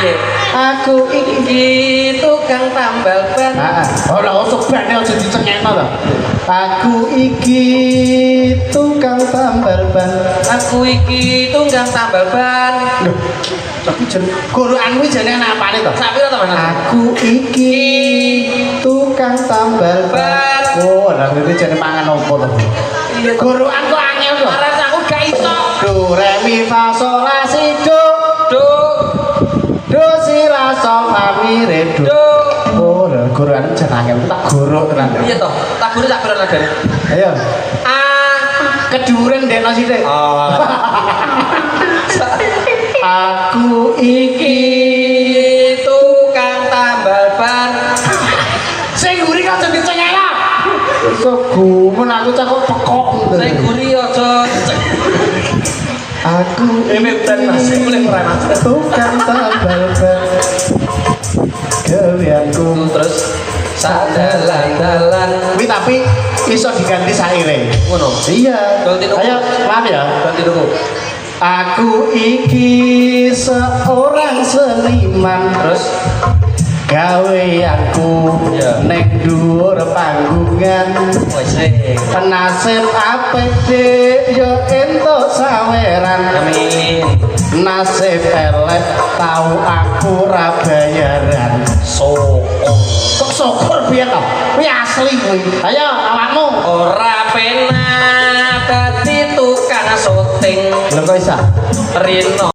piye? Aku iki Tukang tambal ban. ora usah bane aja dicengekno lho. Aku iki tukang tambal ban. Aku iki tukang tambal ban. Lho, aku jen gorokanmu jane apane to? Sak pira to Mas? Aku iki tukang tambal ban. Oh, lha iki jane mangan opo to? Iya, Gorokan kok angel to. Aras aku gak iso. Do re mi fa sol la si do. Do si la sol fa mi re do. Oh, lha gorokan jan angel tak gorok tenan. Iya toh, tak guru sak pira nadane? Ayo. Keduren dekno sithik. Oh. Aku iki tukang tambal ban. sing guri kok jadi cengela. Iso gumun aku cak kok pekok. Saya guri aja. Aku Dan Mas, boleh peran Mas. tukang tambal ban. Gaweanku Terus sak dalan-dalan. kuwi tapi iso diganti saire. Ngono. Iya. Ganti dulu. Ayo, maaf ya. Ganti dulu. Aku iki seorang seniman. Terus gaweanku Iya. nek dhuwur panggungan. wes Nasib apik dik yo entuk saweran. amin. Nasib elek tau aku ra bayaran. Kok syukur piye to? Kuwi asli kuwi. Ayo awakmu. Ora penak dadi tukang syuting Lho kok isa? Rino